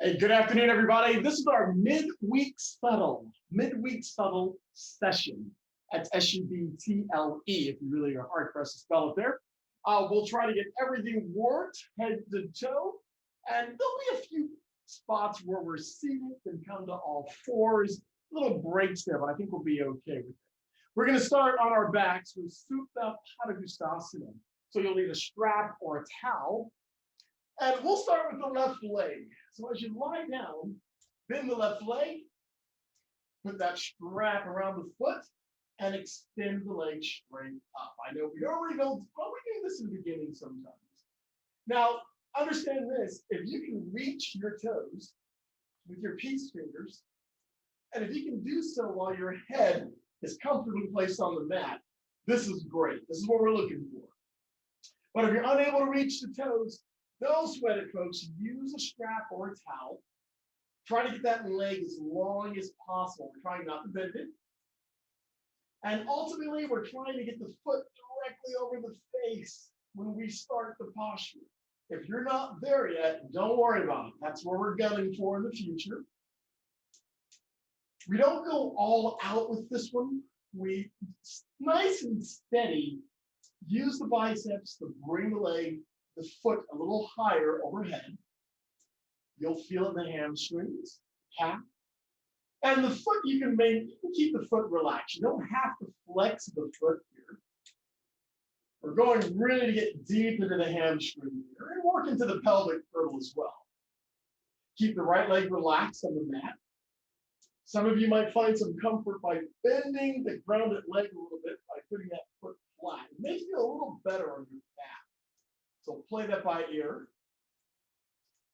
Hey, good afternoon, everybody. This is our midweek subtle session. That's SUBTLE, if you really are hard pressed to spell it there. We'll try to get everything worked head to toe, and there'll be a few spots where we're seated and come to all fours, little breaks there, but I think we'll be okay with it. We're going to start on our backs with Supta Padangusthasana. So you'll need a strap or a towel. And we'll start with the left leg. So as you lie down, bend the left leg, put that strap around the foot, and extend the leg straight up. I know we normally don't, but we do this in the beginning sometimes. Now, understand this, if you can reach your toes with your peace fingers, and if you can do so while your head is comfortably placed on the mat, this is great. This is what we're looking for. But if you're unable to reach the toes, don't sweat it, folks. Use a strap or a towel. Try to get that leg as long as possible. We're trying not to bend it. And ultimately, we're trying to get the foot directly over the face when we start the posture. If you're not there yet, don't worry about it. That's where we're gunning for in the future. We don't go all out with this one. We, nice and steady, use the biceps to bring the foot a little higher overhead. You'll feel it in the hamstrings, calf. And the foot, you can keep the foot relaxed. You don't have to flex the foot here. We're going really to get deep into the hamstring here and work into the pelvic girdle as well. Keep the right leg relaxed on the mat. Some of you might find some comfort by bending the grounded leg a little bit by putting that foot flat. It makes you a little better on your back. So play that by ear.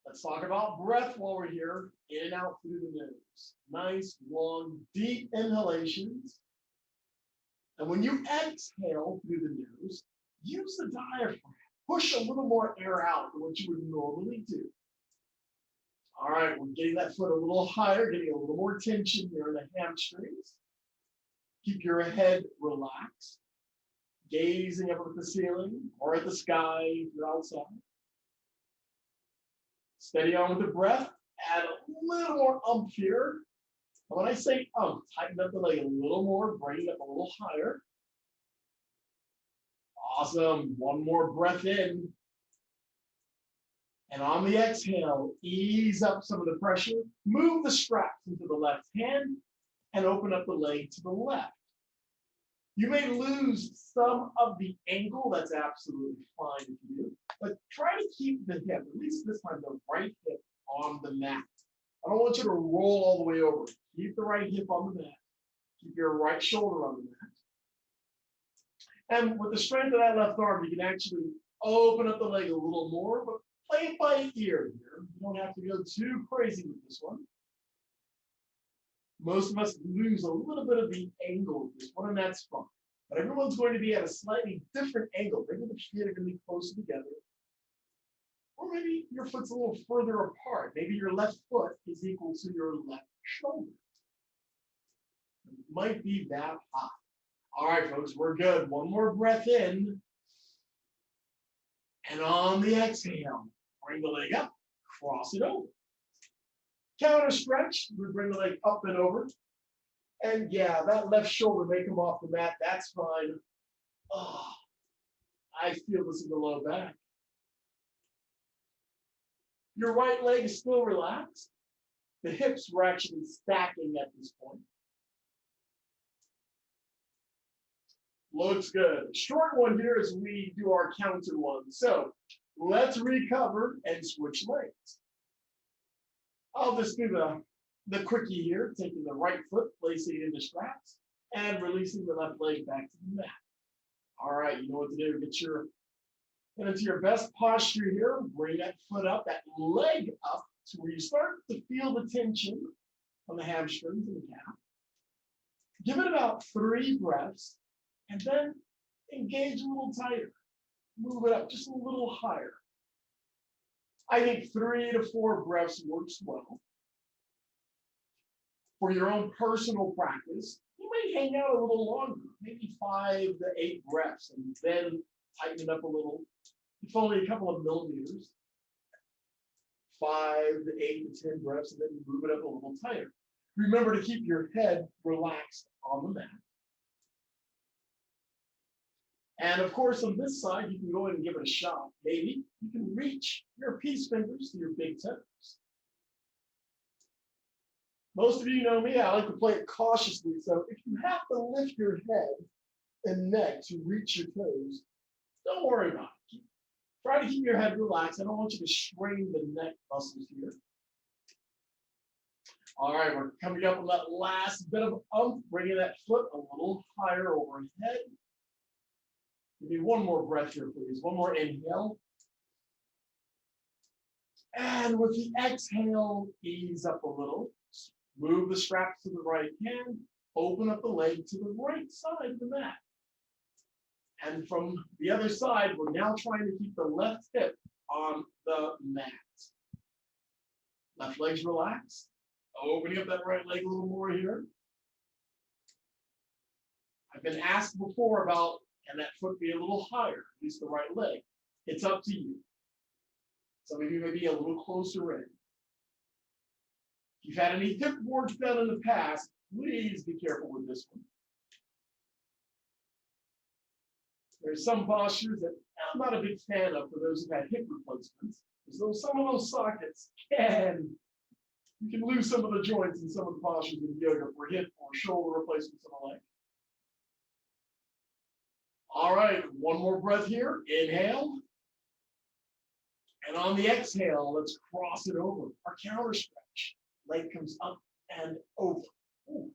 Let's talk about breath while we're here. In and out through the nose. Nice, long, deep inhalations. And when you exhale through the nose, use the diaphragm. Push a little more air out than what you would normally do. All right, we're getting that foot a little higher, getting a little more tension there in the hamstrings. Keep your head relaxed. Gazing up at the ceiling or at the sky if you're outside. Steady on with the breath. Add a little more umph here. And when I say umph, tighten up the leg a little more, bring it up a little higher. Awesome. One more breath in. And on the exhale, ease up some of the pressure. Move the straps into the left hand and open up the leg to the left. You may lose some of the angle. That's absolutely fine if you do. But try to keep the hip, at least this time, the right hip on the mat. I don't want you to roll all the way over. Keep the right hip on the mat. Keep your right shoulder on the mat. And with the strength of that left arm, you can actually open up the leg a little more, but play it by ear here. You don't have to go too crazy with this one. Most of us lose a little bit of the angle of this one, and that's fine. But everyone's going to be at a slightly different angle. Maybe the feet are going to be closer together. Or maybe your foot's a little further apart. Maybe your left foot is equal to your left shoulder. It might be that high. All right, folks, we're good. One more breath in. And on the exhale, bring the leg up, cross it over. Counter stretch, we bring the leg up and over. And yeah, that left shoulder may come off the mat. That's fine. Oh, I feel this in the low back. Your right leg is still relaxed. The hips were actually stacking at this point. Looks good. Short one here as we do our counter one. So let's recover and switch legs. I'll just do the quickie here, taking the right foot, placing it in the straps, and releasing the left leg back to the mat. All right, you know what to do. Get into your best posture here. Bring that foot up, that leg up, to where you start to feel the tension on the hamstrings and the calf. Give it about 3 breaths, and then engage a little tighter. Move it up just a little higher. I think 3 to 4 breaths works well. For your own personal practice, you may hang out a little longer, maybe 5 to 8 breaths, and then tighten it up a little. It's only a couple of millimeters. 5 to 8 to 10 breaths, and then move it up a little tighter. Remember to keep your head relaxed on the mat. And of course, on this side, you can go ahead and give it a shot. Maybe you can reach your peace fingers to your big toes. Most of you know me, I like to play it cautiously. So if you have to lift your head and neck to reach your toes, don't worry about it. Try to keep your head relaxed. I don't want you to strain the neck muscles here. All right, we're coming up on that last bit of bringing that foot a little higher overhead. Give me one more breath here, please. One more inhale. And with the exhale, ease up a little. Move the straps to the right hand. Open up the leg to the right side of the mat. And from the other side, we're now trying to keep the left hip on the mat. Left leg's relaxed. Opening up that right leg a little more here. I've been asked before about, can that foot be a little higher, at least the right leg? It's up to you. Some of you may be a little closer in. If you've had any hip work done in the past, please be careful with this one. There's some postures that I'm not a big fan of for those who've had hip replacements. Because some of those sockets you can lose some of the joints in some of the postures in yoga for hip or shoulder replacements on the leg. All right, one more breath here. Inhale. And on the exhale, let's cross it over. Our counter stretch. Leg comes up and over. Ooh.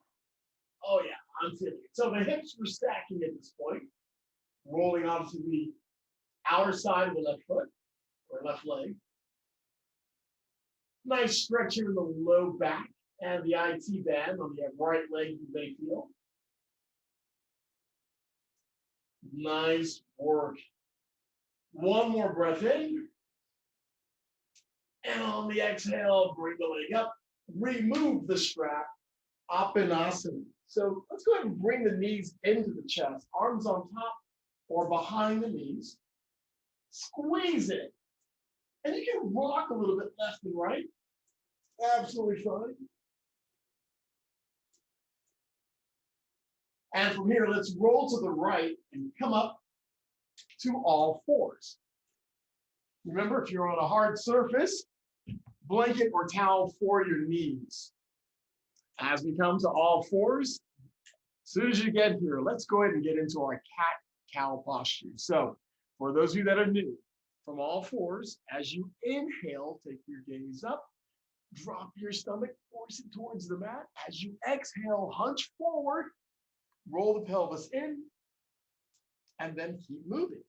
Oh yeah, I'm feeling it. So the hips were stacking at this point, rolling onto the outer side of the left foot or left leg. Nice stretch here in the low back and the IT band on the right leg you may feel. Nice work. One more breath in. And on the exhale, bring the leg up. Remove the strap. Apanasana. So let's go ahead and bring the knees into the chest. Arms on top or behind the knees. Squeeze it. And you can rock a little bit left and right. Absolutely fine. And from here, let's roll to the right and come up to all fours. Remember, if you're on a hard surface, blanket or towel for your knees. As we come to all fours, as soon as you get here, let's go ahead and get into our cat-cow posture. So for those of you that are new, from all fours, as you inhale, take your gaze up, drop your stomach, force it towards the mat. As you exhale, hunch forward, roll the pelvis in, and then keep moving.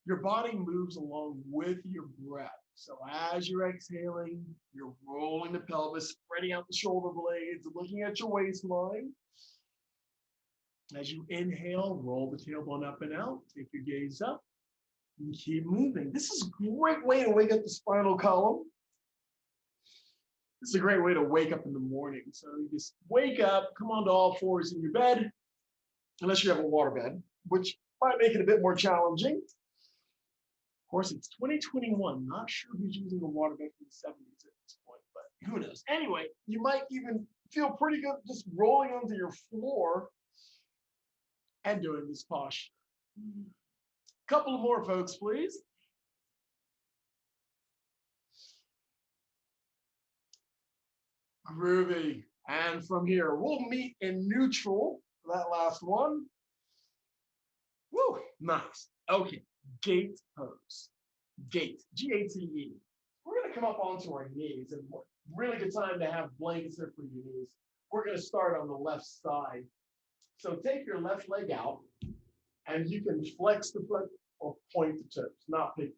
Your body moves along with your breath. So as you're exhaling, you're rolling the pelvis, spreading out the shoulder blades, looking at your waistline. As you inhale, roll the tailbone up and out, take your gaze up, and keep moving. This is a great way to wake up the spinal column. This is a great way to wake up in the morning. So you just wake up, come onto all fours in your bed, unless you have a water bed, which might make it a bit more challenging. Of course, it's 2021. Not sure who's using a water bed from the 70s at this point, but who knows? Anyway, you might even feel pretty good just rolling onto your floor and doing this posture. A couple of more folks, please. Groovy. And from here, we'll meet in neutral for that last one. Woo, nice. Okay, gate pose. Gate, G-A-T-E. We're going to come up onto our knees, and really good time to have blankets there for your knees. We're going to start on the left side. So take your left leg out, and you can flex the foot or point the toes, not pick.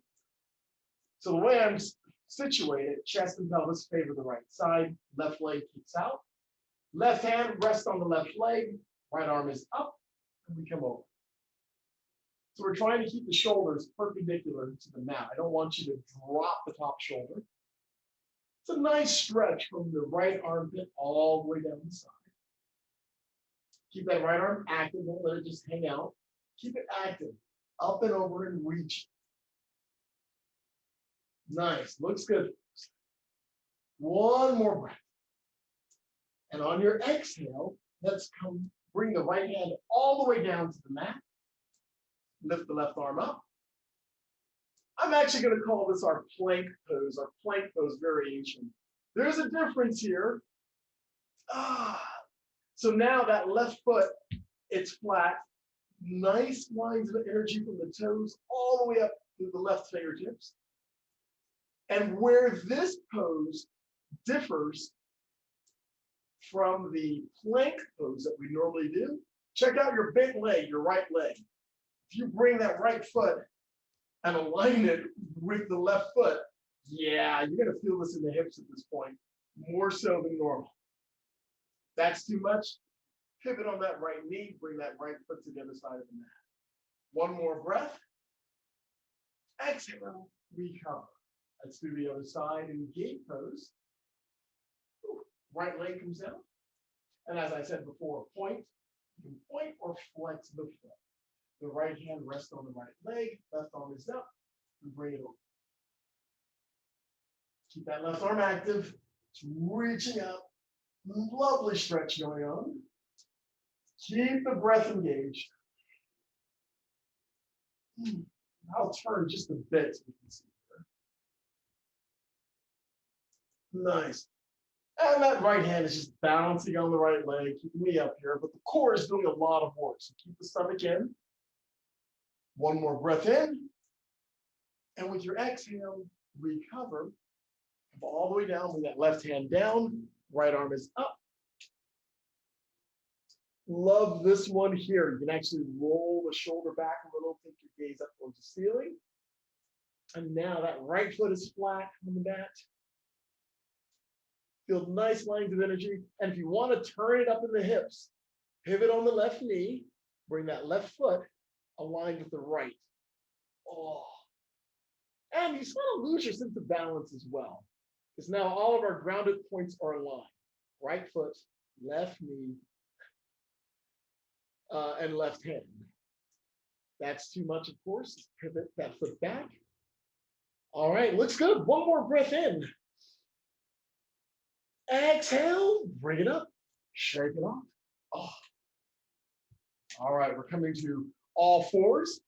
So the way I'm situated, chest and pelvis favor the right side, left leg keeps out. Left hand rests on the left leg, right arm is up, and we come over. So we're trying to keep the shoulders perpendicular to the mat. I don't want you to drop the top shoulder. It's a nice stretch from the right armpit all the way down the side. Keep that right arm active, don't let it just hang out. Keep it active, up and over and reach. Nice, looks good. One more breath. And on your exhale, let's come bring the right hand all the way down to the mat. Lift the left arm up. I'm actually going to call this our plank pose variation. There's a difference here. So now that left foot, it's flat. Nice lines of energy from the toes all the way up to the left fingertips. And where this pose differs from the plank pose that we normally do, check out your bent leg, your right leg. If you bring that right foot and align it with the left foot, yeah, you're going to feel this in the hips at this point, more so than normal. That's too much. Pivot on that right knee, bring that right foot to the other side of the mat. One more breath. Exhale, recover. Let's do the other side in gate pose. Right leg comes down. And as I said before, point. You can point or flex the foot. The right hand rests on the right leg, left arm is up, and bring it over. Keep that left arm active. It's reaching up. Lovely stretch going on. Keep the breath engaged. I'll turn just a bit so you can see here. Nice. And that right hand is just bouncing on the right leg, keeping me up here, but the core is doing a lot of work. So keep the stomach in. One more breath in. And with your exhale, recover. Come all the way down, bring that left hand down. Right arm is up. Love this one here. You can actually roll the shoulder back a little, take your gaze up towards the ceiling. And now that right foot is flat on the mat. Feel nice lines of energy. And if you want to turn it up in the hips, pivot on the left knee, bring that left foot aligned with the right. Oh. And you sort of lose your sense of balance as well. Because now all of our grounded points are aligned. Right foot, left knee, and left hand. That's too much, of course. Pivot that foot back. All right, looks good. One more breath in. Exhale, bring it up, shake it off. Oh. All right, we're coming to all fours.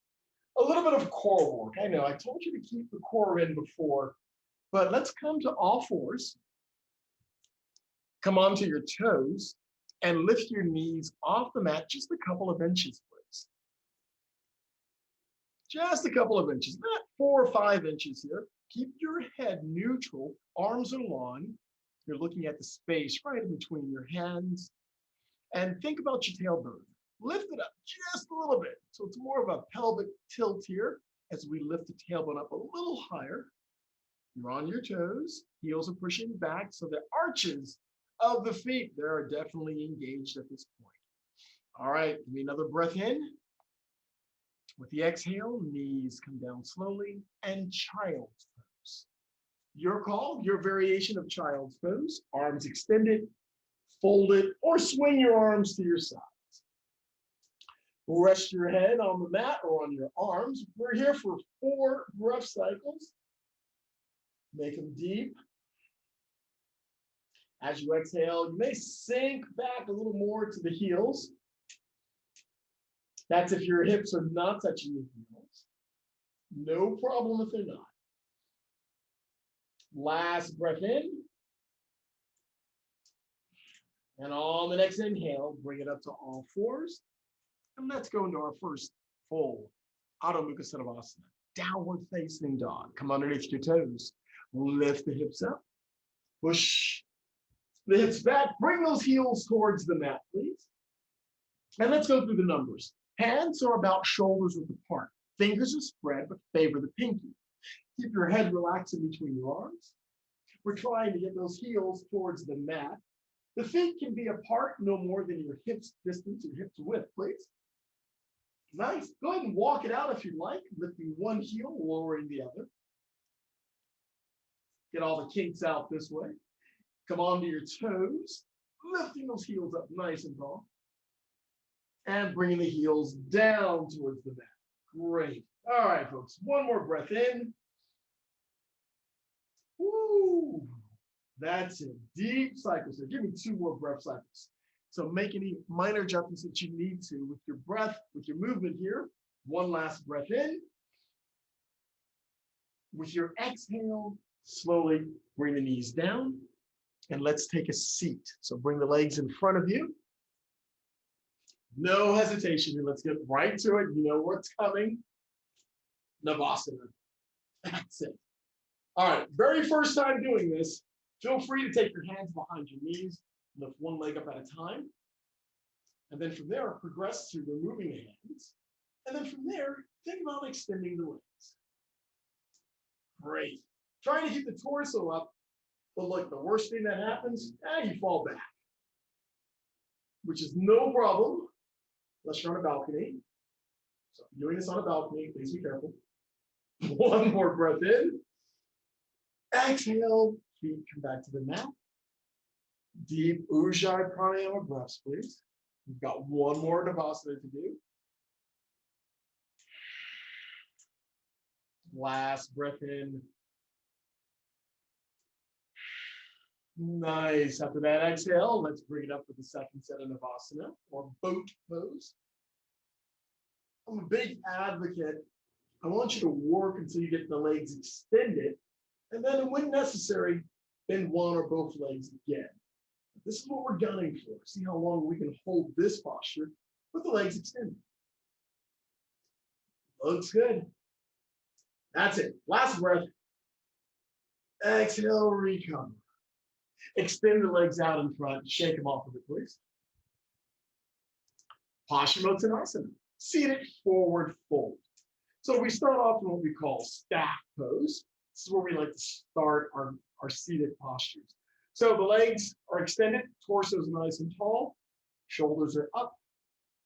A little bit of core work. I know I told you to keep the core in before, but let's come to all fours. Come onto your toes and lift your knees off the mat just a couple of inches, please. Just a couple of inches, not 4 or 5 inches here. Keep your head neutral, arms are long. You're looking at the space right in between your hands. And think about your tailbone. Lift it up just a little bit. So it's more of a pelvic tilt here as we lift the tailbone up a little higher. You're on your toes. Heels are pushing back. So the arches of the feet, they are definitely engaged at this point. All right, give me another breath in. With the exhale, knees come down slowly and child's pose. Your call, your variation of child's pose, arms extended, folded, or swing your arms to your sides. Rest your head on the mat or on your arms. We're here for 4 breath cycles. Make them deep. As you exhale, you may sink back a little more to the heels. That's if your hips are not touching the heels. No problem if they're not. Last breath in. And on the next inhale, bring it up to all fours. And let's go into our first full Adho Mukha Svanasana, downward facing dog. Come underneath your toes. Lift the hips up. Push the hips back. Bring those heels towards the mat, please. And let's go through the numbers. Hands are about shoulders width apart. Fingers are spread, but favor the pinky. Keep your head relaxed in between your arms. We're trying to get those heels towards the mat. The feet can be apart no more than your hips distance or hips width, please. Nice. Go ahead and walk it out if you like, lifting one heel, lowering the other. Get all the kinks out this way. Come onto your toes, lifting those heels up nice and tall. And bringing the heels down towards the mat. Great. All right, folks. One more breath in. Woo. That's it. Deep cycles. So give me 2 more breath cycles. So make any minor adjustments that you need to with your breath, with your movement here. One last breath in. With your exhale, slowly bring the knees down. And let's take a seat. So bring the legs in front of you. No hesitation. Let's get right to it. You know what's coming. Navasana. That's it. All right. Very first time doing this, feel free to take your hands behind your knees. Lift one leg up at a time. And then from there, progress to removing the hands. And then from there, think about extending the legs. Great. Trying to keep the torso up. But look, the worst thing that happens, you fall back. Which is no problem unless you're on a balcony. So if you're doing this on a balcony, please be careful. One more breath in. Exhale, feet come back to the mat. Deep Ujjayi Pranayama breaths, please. We've got one more Navasana to do. Last breath in. Nice. After that exhale, let's bring it up with the second set of Navasana or boat pose. I'm a big advocate. I want you to work until you get the legs extended. And then when necessary, bend one or both legs again. This is what we're gunning for. See how long we can hold this posture with the legs extended. Looks good. That's it. Last breath. Exhale, recover. Extend the legs out in front. Shake them off of it, please. Paschimottanasana. Seated forward fold. So we start off in what we call staff pose. This is where we like to start our seated postures. So the legs are extended, torso is nice and tall, shoulders are up,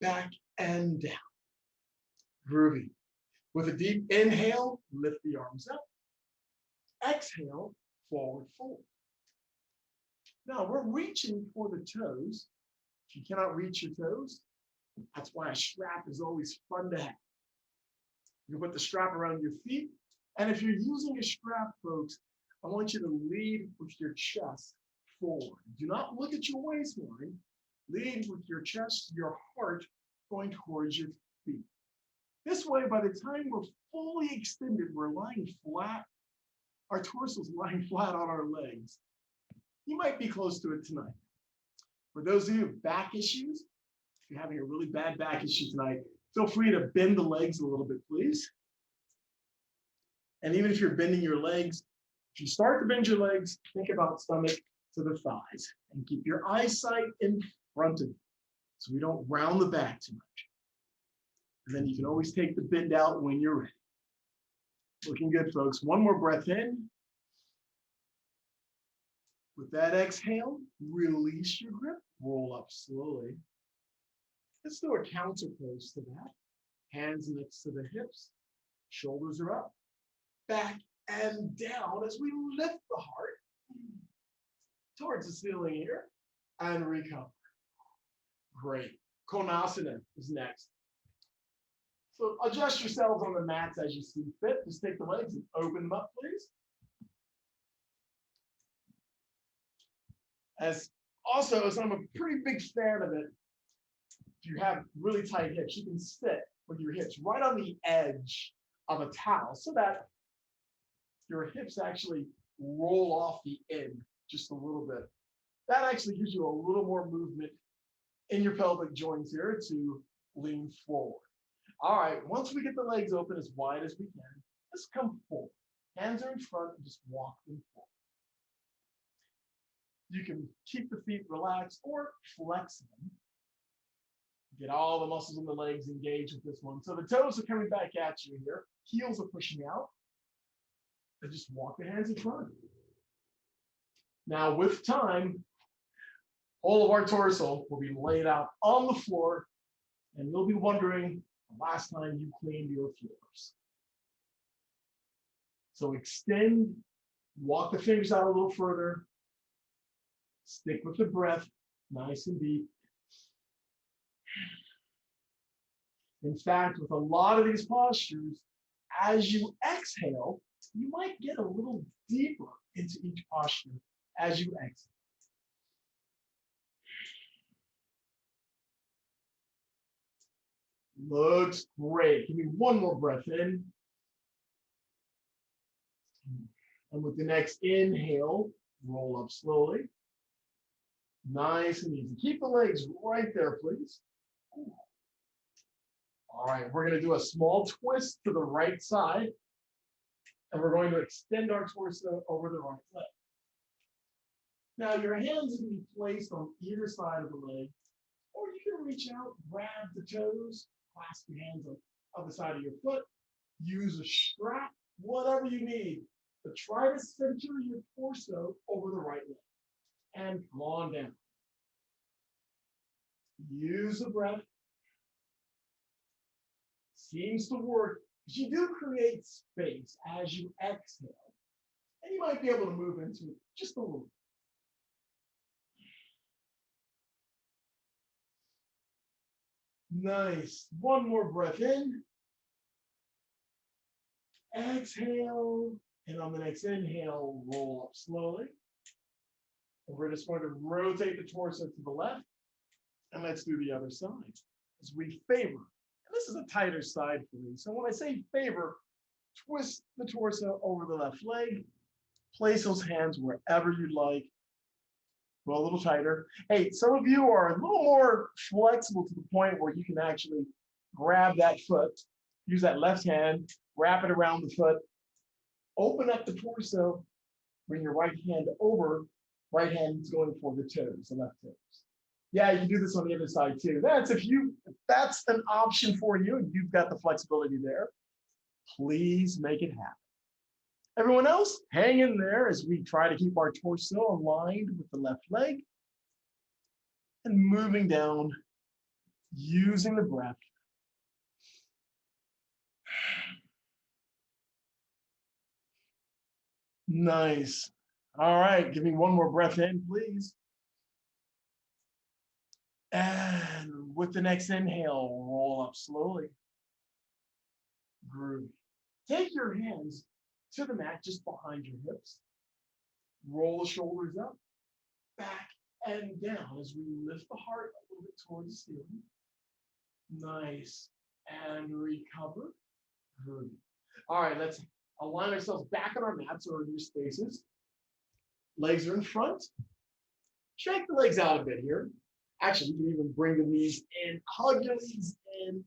back and down. Groovy. With a deep inhale, lift the arms up. Exhale, forward fold. Now we're reaching for the toes. If you cannot reach your toes, that's why a strap is always fun to have. You put the strap around your feet, and if you're using a strap, folks, I want you to lead with your chest forward. Do not look at your waistline. Lead with your chest, your heart going towards your feet. This way, by the time we're fully extended, we're lying flat. Our torso is lying flat on our legs. You might be close to it tonight. For those of you with back issues, if you're having a really bad back issue tonight, feel free to bend the legs a little bit, please. And even if you're bending your legs, if you start to bend your legs, think about stomach to the thighs and keep your eyesight in front of you so we don't round the back too much. And then you can always take the bend out when you're ready. Looking good, folks. One more breath in. With that exhale, release your grip, roll up slowly. Let's do a counter pose to that. Hands next to the hips, shoulders are up, back and down as we lift the heart towards the ceiling here and recover. Great. Konasana is next. So adjust yourselves on the mats as you see fit. Just take the legs and open them up, please. As I'm a pretty big fan of it, if you have really tight hips, you can sit with your hips right on the edge of a towel so that your hips actually roll off the end just a little bit. That actually gives you a little more movement in your pelvic joints here to lean forward. All right, once we get the legs open as wide as we can, let's come forward. Hands are in front and just walk them forward. You can keep the feet relaxed or flex them. Get all the muscles in the legs engaged with this one. So the toes are coming back at you here. Heels are pushing out. And just walk the hands in front. Now with time, all of our torso will be laid out on the floor, and you'll be wondering the last time you cleaned your floors. So extend, walk the fingers out a little further, stick with the breath, nice and deep. In fact, with a lot of these postures, as you exhale, you might get a little deeper into each posture as you exhale. Looks great. Give me one more breath in. And with the next inhale, roll up slowly. Nice and easy. Keep the legs right there, please. All right, we're going to do a small twist to the right side. And we're going to extend our torso over the right leg. Now, your hands can be placed on either side of the leg, or you can reach out, grab the toes, clasp your hands on the side of your foot, use a strap, whatever you need. But try to center your torso over the right leg. And come on down. Use the breath. Seems to work. You do create space as you exhale. And you might be able to move into it just a little. Nice. One more breath in. Exhale. And on the next inhale, roll up slowly. And we're just going to rotate the torso to the left. And let's do the other side as we favor. And this is a tighter side for me. So when I say favor, twist the torso over the left leg. Place those hands wherever you'd like. Go a little tighter. Hey, some of you are a little more flexible to the point where you can actually grab that foot, use that left hand, wrap it around the foot, open up the torso, bring your right hand over, right hand is going for the toes, the left toes. Yeah, you can do this on the other side too. If that's an option for you and you've got the flexibility there, please make it happen. Everyone else, hang in there as we try to keep our torso aligned with the left leg and moving down using the breath. Nice. All right, give me one more breath in, please. And with the next inhale, roll up slowly. Groove. Take your hands to the mat just behind your hips. Roll the shoulders up, back, and down as we lift the heart a little bit towards the ceiling. Nice. And recover. Good. All right, let's align ourselves back on our mats or in your spaces. Legs are in front. Shake the legs out a bit here. Actually, you can even bring the knees in. Hug your knees in.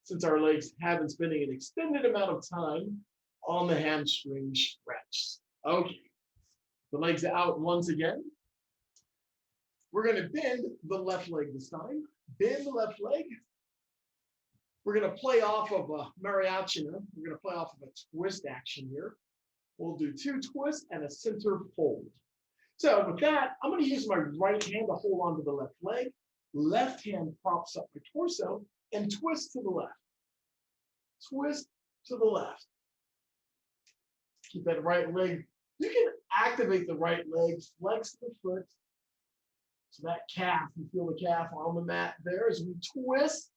Since our legs have been spending an extended amount of time on the hamstring stretch. Okay, the legs out once again. We're going to bend the left leg this time. Bend the left leg. We're going to play off of a Mariachina. We're going to play off of a twist action here. We'll do 2 twists and a center fold. So with that, I'm going to use my right hand to hold on to the left leg. Left hand props up my torso and twist to the left. Twist to the left. Keep that right leg. You can activate the right leg, flex the foot. So that calf, you feel the calf on the mat there as we twist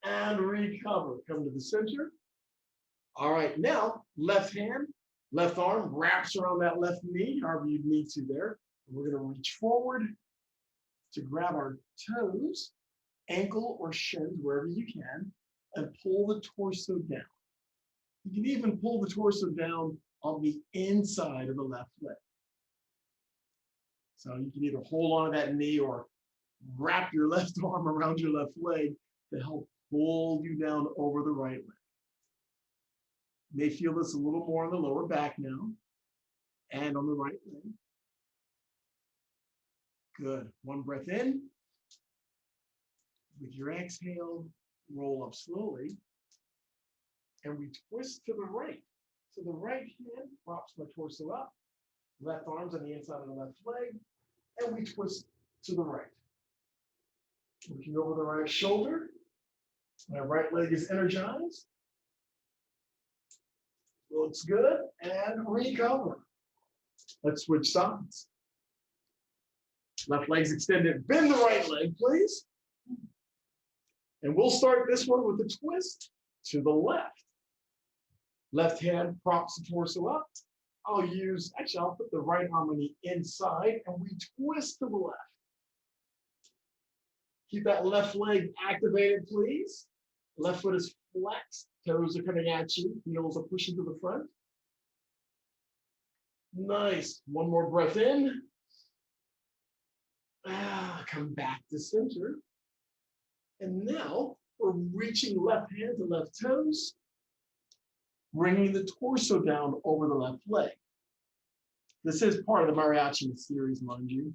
and recover. Come to the center. All right, now left hand, left arm wraps around that left knee, however you need to there. And we're going to reach forward to grab our toes, ankle or shins, wherever you can, and pull the torso down. You can even pull the torso down on the inside of the left leg. So you can either hold on to that knee or wrap your left arm around your left leg to help pull you down over the right leg. You may feel this a little more on the lower back now and on the right leg. Good. One breath in. With your exhale, roll up slowly. And we twist to the right. So the right hand props my torso up. Left arm's on the inside of the left leg. And we twist to the right. Looking over the right shoulder. My right leg is energized. Looks good. And recover. Let's switch sides. Left leg's extended. Bend the right leg, please. And we'll start this one with a twist to the left. Left hand props the torso up. I'll put the right arm on the inside and we twist to the left. Keep that left leg activated, please. Left foot is flexed, toes are coming at you, heels are pushing to the front. Nice. One more breath in. Come back to center. And now we're reaching left hand to left toes, bringing the torso down over the left leg. This is part of the mariachi series, mind you.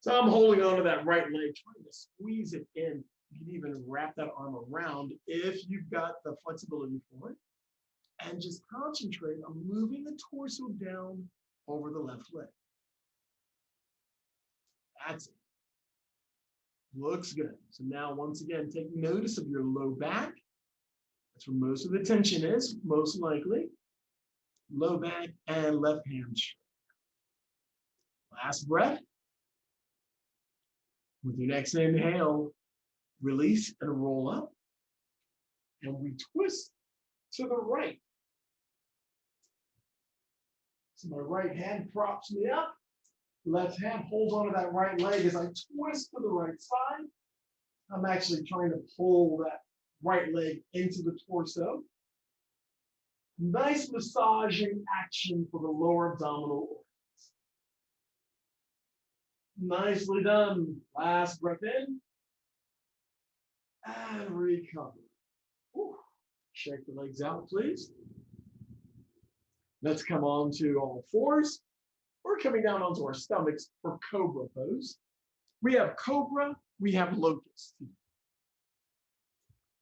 So I'm holding on to that right leg, trying to squeeze it in. You can even wrap that arm around if you've got the flexibility for it. And just concentrate on moving the torso down over the left leg. That's it. Looks good. So now, once again, take notice of your low back. That's where most of the tension is, most likely. Low back and left hand straight. Last breath. With your next inhale, release and roll up. And we twist to the right. So my right hand props me up. Left hand holds onto that right leg as I twist to the right side. I'm actually trying to pull that right leg into the torso. Nice massaging action for the lower abdominal organs. Nicely done. Last breath in. And recover. Whew. Shake the legs out, please. Let's come on to all fours. We're coming down onto our stomachs for cobra pose. We have cobra, we have locust.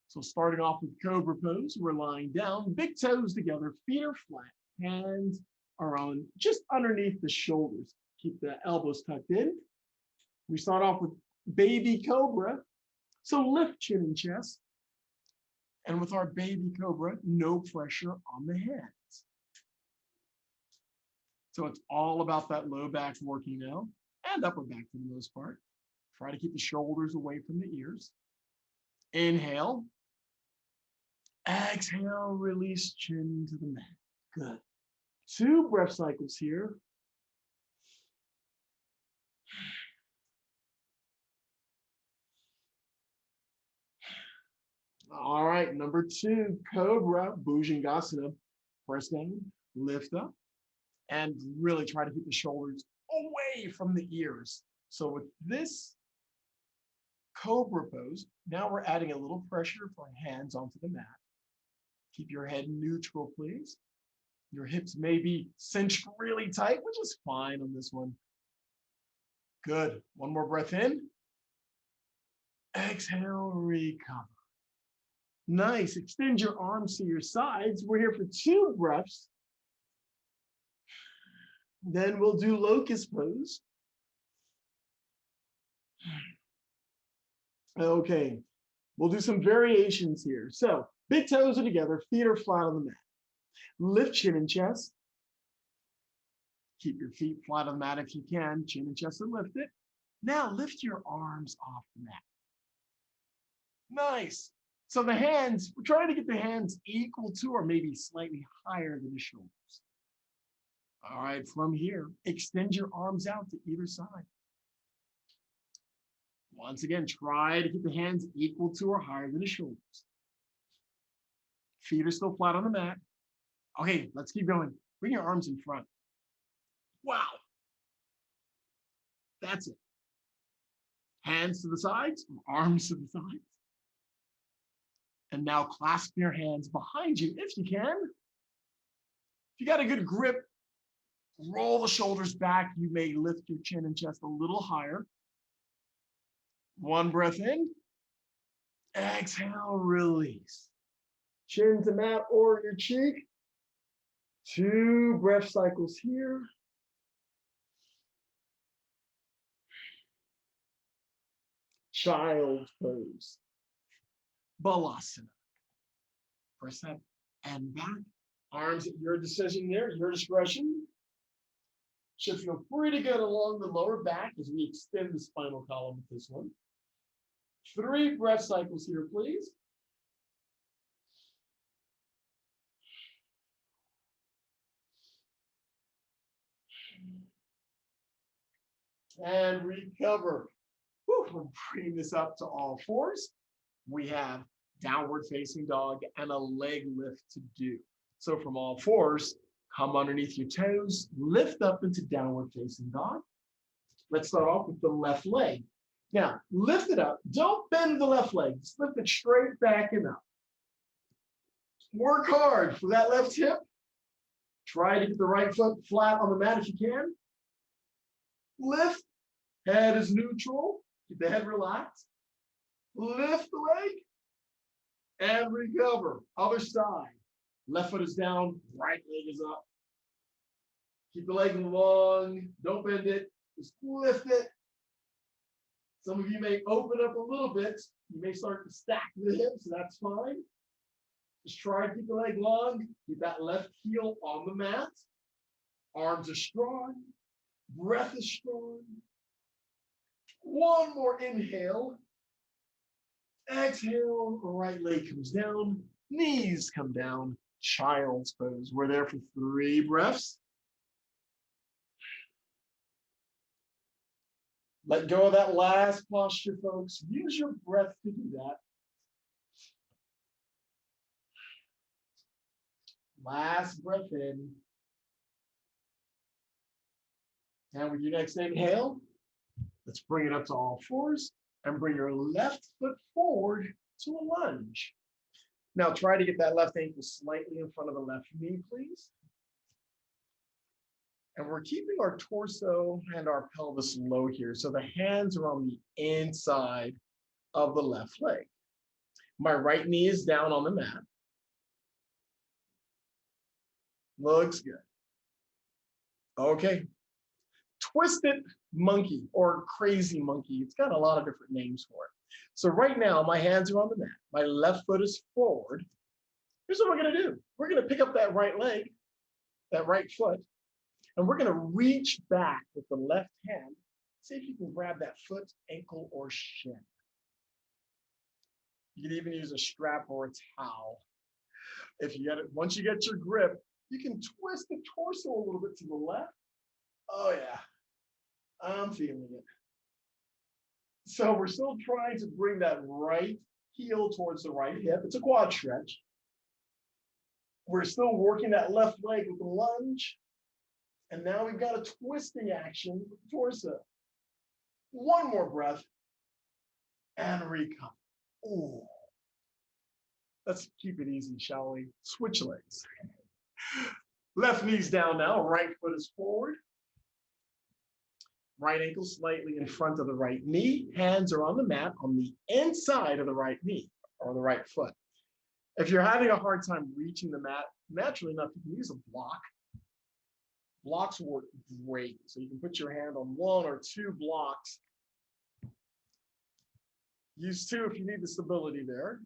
So starting off with cobra pose, we're lying down, big toes together, feet are flat, hands are on just underneath the shoulders. Keep the elbows tucked in. We start off with baby cobra. So lift chin and chest. And with our baby cobra, no pressure on the hands. So it's all about that low back working now, and upper back for the most part. Try to keep the shoulders away from the ears. Inhale. Exhale, release chin to the mat. Good. 2 breath cycles here. All right, number 2, Cobra, Bhujangasana. Press down, lift up, and really try to keep the shoulders away from the ears. So with this Cobra pose, now we're adding a little pressure for hands onto the mat. Keep your head neutral, please. Your hips may be cinched really tight, which is fine on this one. Good. One more breath in. Exhale, recover. Nice. Extend your arms to your sides. We're here for 2 breaths. Then we'll do locust pose. Okay. We'll do some variations here. So big toes are together, feet are flat on the mat. Lift chin and chest. Keep your feet flat on the mat if you can. Chin and chest are lifted. Now lift your arms off the mat. Nice. So the hands, we're trying to get the hands equal to or maybe slightly higher than the shoulders. All right, from here, extend your arms out to either side. Once again, try to keep the hands equal to or higher than the shoulders. Feet are still flat on the mat. Okay, let's keep going. Bring your arms in front. Wow. That's it. Hands to the sides, arms to the sides. And now clasp your hands behind you if you can. If you got a good grip, roll the shoulders back. You may lift your chin and chest a little higher. One breath in. Exhale, release. Chin to mat or your cheek. 2 breath cycles here. Child's pose. Balasana. Press up and back. Arms at your decision there, your discretion. Should feel pretty good along the lower back as we extend the spinal column with this one. 3 breath cycles here, please. and recover. Whew, we'll bring this up to all fours. We have downward facing dog and a leg lift to do. So from all fours, come underneath your toes, lift up into downward facing dog. Let's start off with the left leg. Now, lift it up. Don't bend the left leg. Just lift it straight back and up. Work hard for that left hip. Try to get the right foot flat on the mat if you can. Lift. Head is neutral. Keep the head relaxed. Lift the leg and recover. Other side. Left foot is down. Right leg is up. Keep the leg long. Don't bend it. Just lift it. Some of you may open up a little bit. You may start to stack the hips. That's fine. Just try to keep the leg long. Keep that left heel on the mat. Arms are strong. Breath is strong. One more inhale. Exhale. Right leg comes down. Knees come down. Child's pose. We're there for 3 breaths. Let go of that last posture, folks. Use your breath to do that. Last breath in. And with your next inhale, let's bring it up to all fours and bring your left foot forward to a lunge. Now try to get that left ankle slightly in front of the left knee, please. And we're keeping our torso and our pelvis low here. So the hands are on the inside of the left leg. My right knee is down on the mat. Looks good. Okay. Twisted monkey or crazy monkey. It's got a lot of different names for it. So right now, my hands are on the mat. My left foot is forward. Here's what we're going to do. We're going to pick up that right leg, that right foot, and we're going to reach back with the left hand. See if you can grab that foot, ankle, or shin. You can even use a strap or a towel. If you get it, once you get your grip, you can twist the torso a little bit to the left. Oh yeah, I'm feeling it. So we're still trying to bring that right heel towards the right hip. It's a quad stretch. We're still working that left leg with the lunge. And now we've got a twisting action with the torso. One more breath and recover. Ooh. Let's keep it easy, shall we? Switch legs. Left knee's down now, right foot is forward. Right ankle slightly in front of the right knee. Hands are on the mat on the inside of the right knee or the right foot. If you're having a hard time reaching the mat, naturally enough, you can use a block. Blocks work great. So you can put your hand on 1 or 2 blocks. Use 2 if you need the stability there.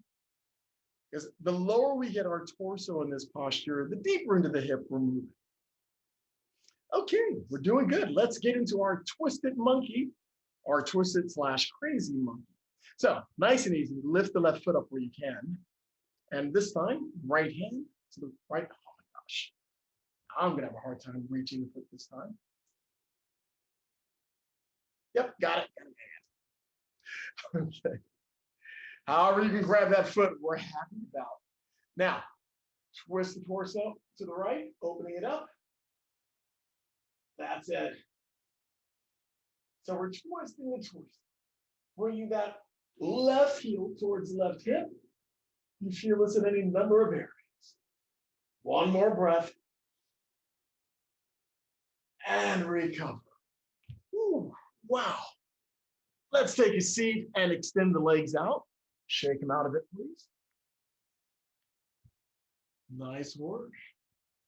Because the lower we get our torso in this posture, the deeper into the hip we're moving. Okay, we're doing good. Let's get into our twisted monkey, or twisted / crazy monkey. So nice and easy. Lift the left foot up where you can. And this time, right hand to the right. Oh my gosh. I'm going to have a hard time reaching the foot this time. Yep, got it. Okay. However you can grab that foot, we're happy about. Now, twist the torso to the right, opening it up. That's it. So we're twisting and twisting. Bringing that left heel towards the left hip. You feel this in any number of areas. One more breath. And recover. Ooh, wow. Let's take a seat and extend the legs out. Shake them out of it, please. Nice work.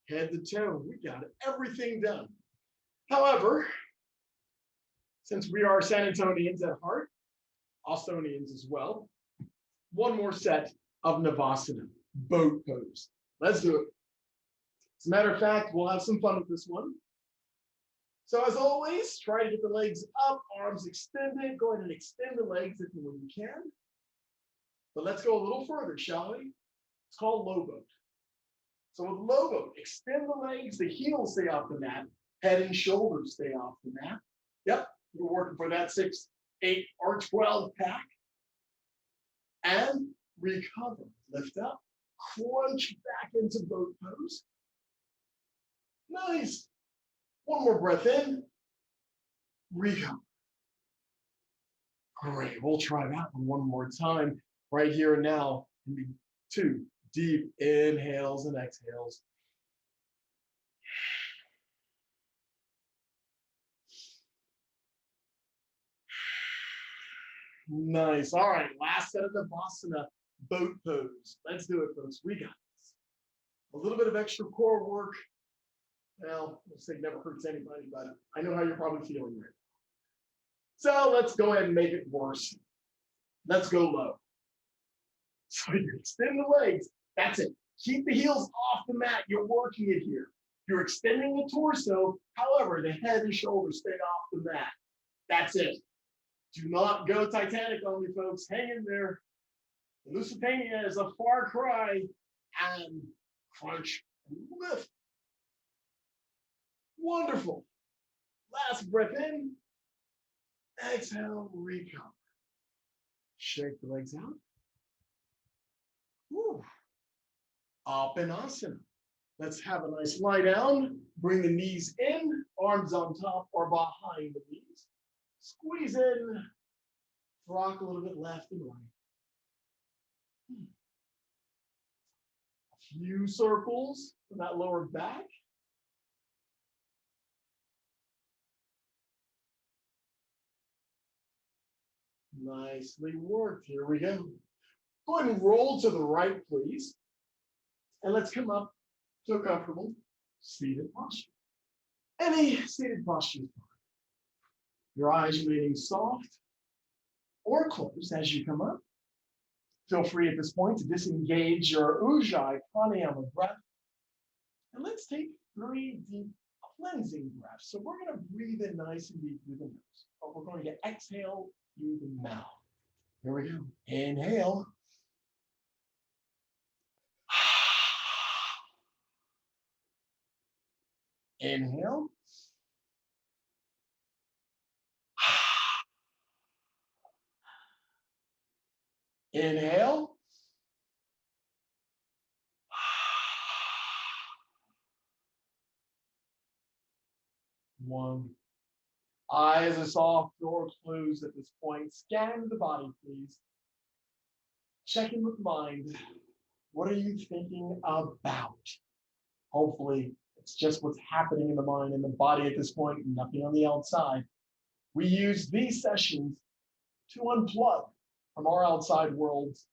Head to toe. We got it. Everything done. However, since we are San Antonians at heart, Austonians as well, one more set of Navasana, boat pose. Let's do it. As a matter of fact, we'll have some fun with this one. So as always, try to get the legs up, arms extended. Go ahead and extend the legs if and when you can. But let's go a little further, shall we? It's called low boat. So with low boat, extend the legs, the heels stay off the mat, head and shoulders stay off the mat. Yep, You're working for that 6, 8, or 12 pack. And recover. Lift up. Crunch back into boat pose. Nice. One more breath in. Recover. Great. We'll try that one more time right here and now. 2 deep inhales and exhales. Nice. All right. Last set of the Vipassana boat pose. Let's do it, folks. We got this. A little bit of extra core work. Well, we'll say never hurts anybody, but I know how you're probably feeling right now. So let's go ahead and make it worse. Let's go low. So you extend the legs. That's it. Keep the heels off the mat. You're working it here. You're extending the torso. However, the head and shoulders stay off the mat. That's it. Do not go Titanic on me, folks. Hang in there. Lusitania is a far cry. And crunch and lift. Wonderful. Last breath in. Exhale, recover. Shake the legs out. Woo. Up and asana. Let's have a nice lie down. Bring the knees in, arms on top or behind the knees. Squeeze in. Rock a little bit left and right. A few circles from that lower back. Nicely worked. Here we go. Go ahead and roll to the right, please. And let's come up to a comfortable seated posture. Any seated posture is fine. Your eyes remaining soft or closed as you come up. Feel free at this point to disengage your Ujjayi pranayama breath. And let's take 3 deep cleansing breaths. So we're going to breathe in nice and deep through the nose, but we're going to exhale through the mouth. Here we go. Inhale. Inhale. Inhale. One. Eyes are soft or closed at this point. Scan the body, please. Check in with mind. What are you thinking about? Hopefully, it's just what's happening in the mind and the body at this point, nothing on the outside. We use these sessions to unplug from our outside worlds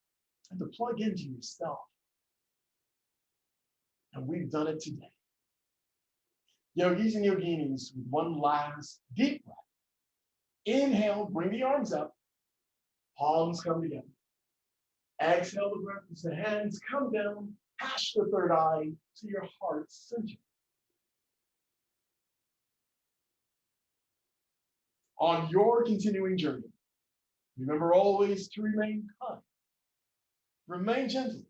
and to plug into yourself. And we've done it today. Yogis and yoginis, with one last deep breath. Inhale, bring the arms up. Palms come together. Exhale the breath as the hands come down. Hash the third eye to your heart's center. On your continuing journey, remember always to remain kind, remain gentle,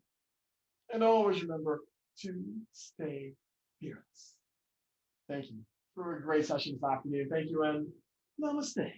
and always remember to stay fearless. Thank you for a great session this afternoon. Thank you, and namaste.